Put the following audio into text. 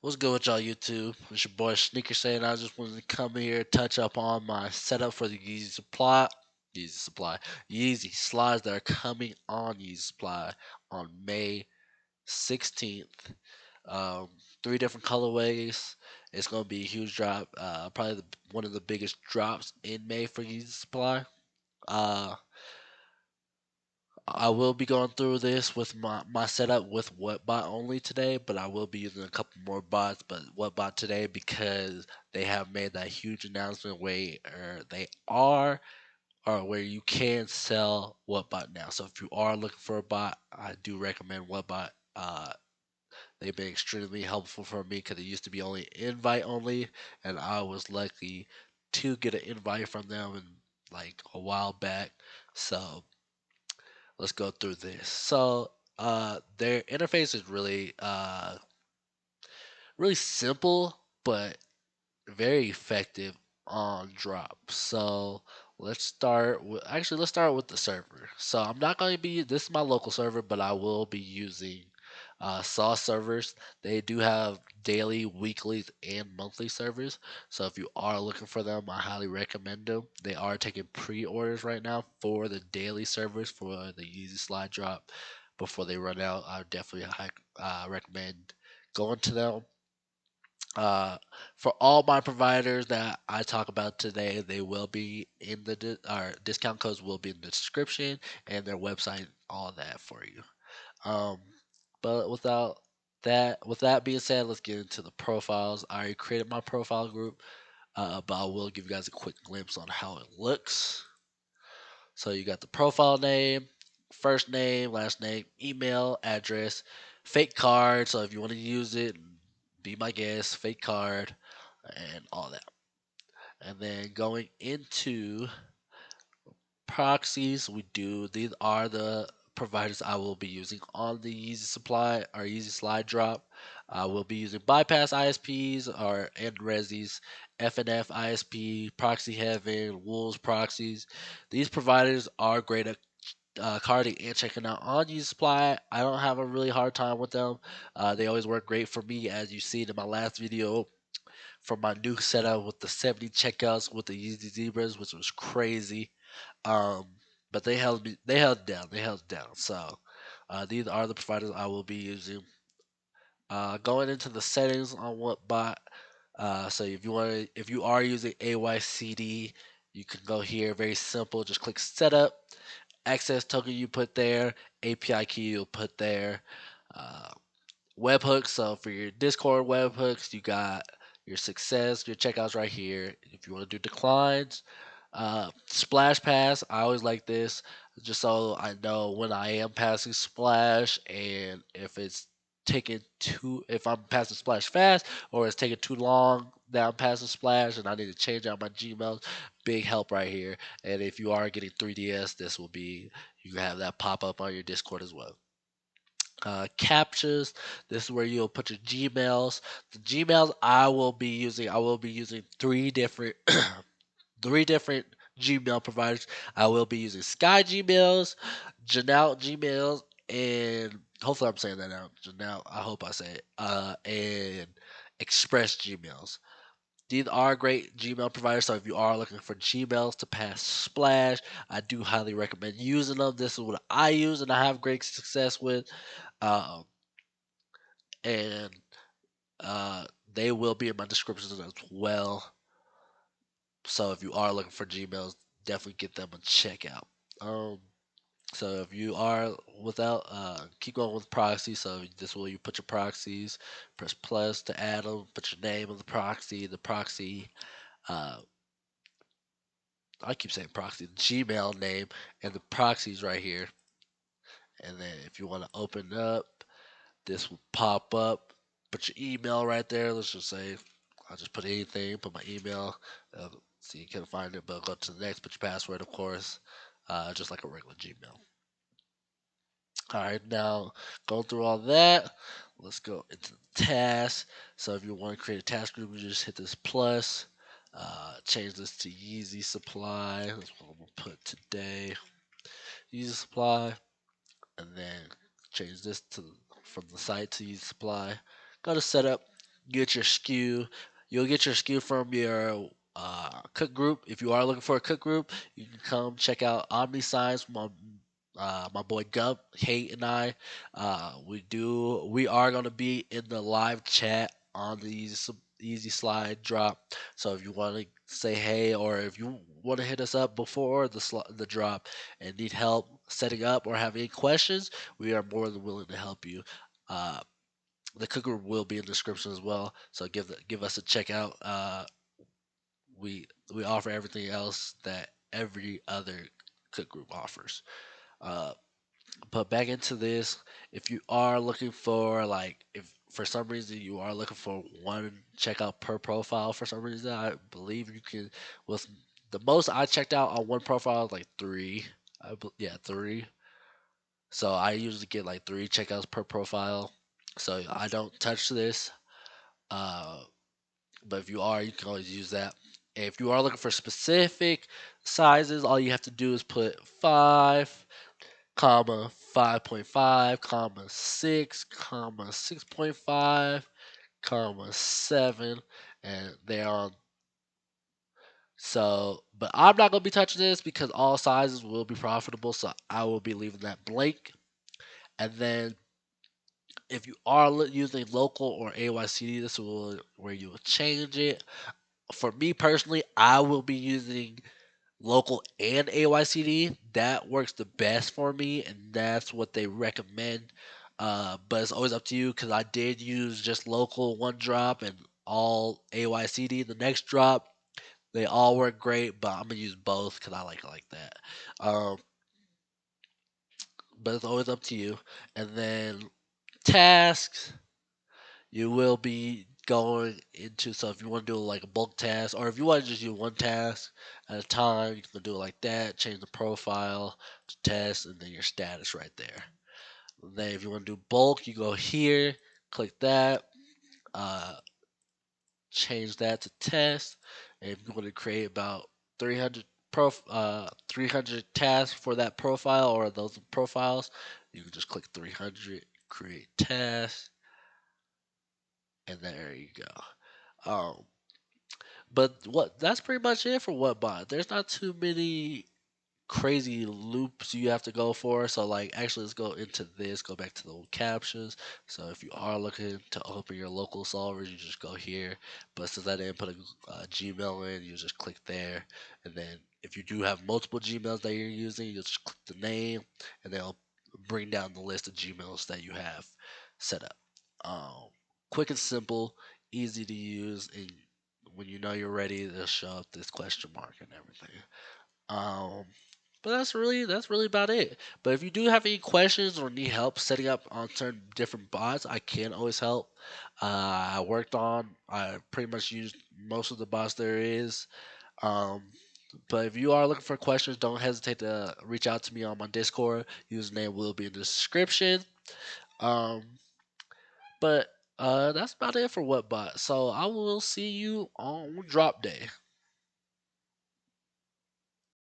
What's good with y'all YouTube? It's your boy Sneaker saying I just wanted to come here touch up on my setup for the Yeezy slides that are coming on Yeezy Supply on May 16th. Um, Three different colorways. It's gonna be a huge drop. Probably one of the biggest drops in May for Yeezy Supply. Uh, I will be going through this with my setup with Whatbot only today, but I will be using a couple more bots, but Whatbot today because they have made that huge announcement where they are or where you can sell Whatbot now. So if you are looking for a bot, I do recommend Whatbot. They've been extremely helpful for me because it used to be only invite only, and I was lucky to get an invite from them in like a while back. So let's go through this. So their interface is really simple but very effective on drop. So let's start with the server. So I'm not going to be this is my local server, but I will be using Sauce servers. They do have daily, weekly, and monthly servers. So if you are looking for them, I highly recommend them. They are taking pre-orders right now for the daily servers for the Yeezy Slide Drop before they run out. I definitely recommend going to them. Uh, for all my providers that I talk about today, they will be in the discount codes will be in the description and their website, all that for you. Um, but with that being said, let's get into the profiles. I already created my profile group, but I will give you guys a quick glimpse on how it looks. So you got the profile name, first name, last name, email, address, fake card. So if you want to use it, be my guest, fake card, and all that. And then going into proxies, these are the providers I will be using on the Yeezy Supply or Yeezy Slide Drop. I will be using Bypass ISPs or and Resis, FNF ISP, Proxy Heaven, Wolves Proxies. These providers are great at carding and checking out on Yeezy Supply. I don't have a really hard time with them. They always work great for me, as you seen in my last video for my new setup with the 70 checkouts with the Yeezy Zebras, which was crazy. Um, but they held down, So these are the providers I will be using. Going into the settings on Whatbot. So if you are using AYCD, you can go here. Very simple. Just click Setup. Access token you put there. API key you'll put there. Uh, Webhooks. So for your Discord webhooks, you got your success, your checkouts right here. If you want to do declines, Splash Pass. I always like this just so I know when I am passing Splash and if I'm passing Splash fast or it's taking too long that I'm passing Splash and I need to change out my Gmails. Big help right here. And if you are getting 3DS, this will be you can have that pop up on your Discord as well. Captures. This is where you'll put your Gmails. The Gmails I will be using three different Gmail providers. I will be using Sky Gmails, Janelle Gmails, and hopefully I'm saying that out. Janelle, I hope I say it. And Express Gmails. These are great Gmail providers. So if you are looking for Gmails to pass Splash, I do highly recommend using them. This is what I use and I have great success with. Um, and uh, they will be in my descriptions as well. So if you are looking for Gmails, definitely get them a check out. Um, so if you are without, keep going with proxy. So this will you put your proxies, press plus to add them, put your name of the proxy. Uh, I keep saying proxy, the Gmail name, and the proxies right here. And then if you want to open up, this will pop up. Put your email right there. Let's just say I'll just put anything, put my email. So you can find it, but go to the next, put your password, of course, just like a regular Gmail. All right, now going through all that, let's go into the task. So if you want to create a task group, you just hit this plus. Change this to Yeezy Supply. That's what I'm gonna put today. Yeezy Supply, and then change this to from the site to Yeezy Supply. Go to setup. get your SKU. You'll get your SKU from your cook group. If you are looking for a cook group, you can come check out Omni Signs. My boy Gump, Hate, and I. We are gonna be in the live chat on these easy slide drop. So if you want to say hey, or if you want to hit us up before the drop and need help setting up or have any questions, we are more than willing to help you. Uh, the cooker will be in the description as well. So give us a check out. We offer everything else that every other cook group offers. Uh, but back into this, if you are looking for like if for some reason you are looking for one checkout per profile for some reason, I believe you can with the most I checked out on one profile is like three. Yeah, three. So I usually get like three checkouts per profile. So I don't touch this. Uh, but if you are, you can always use that. And if you are looking for specific sizes, all you have to do is put 5, comma 5.5, comma 6, comma 6.5, comma 7, and they're on. So, but I'm not gonna be touching this because all sizes will be profitable. So I will be leaving that blank. And then if you are using local or AYCD, this will where you will change it. For me personally, I will be using local and AYCD. That works the best for me, and that's what they recommend. But it's always up to you because I did use just local one drop and all AYCD the next drop. They all work great, but I'm gonna use both because I like it like that. Um, but it's always up to you. And then tasks. You will be going into, so if you want to do like a bulk task, or if you want to just do one task at a time, you can do it like that. Change the profile to test, and then your status right there. Then if you want to do bulk, you go here, click that, uh, change that to test. And if you want to create about 300 300 tasks for that profile or those profiles, you can just click 300, create task, and there you go. But what that's pretty much it for Whatbot. There's not too many crazy loops you have to go for. So like actually let's go into this, go back to the captions. So if you are looking to open your local solvers, you just go here. But since I didn't put a Gmail in, you just click there. And then if you do have multiple Gmails that you're using, you just click the name and they'll bring down the list of Gmails that you have set up. Um, quick and simple, easy to use, and when you know you're ready, they'll show up this question mark and everything. Um, but that's really about it. But if you do have any questions or need help setting up on certain different bots, I can always help. I pretty much used most of the bots there is. Um, but if you are looking for questions, don't hesitate to reach out to me on my Discord. Username will be in the description. Um, but that's about it for Whatbot. So I will see you on drop day.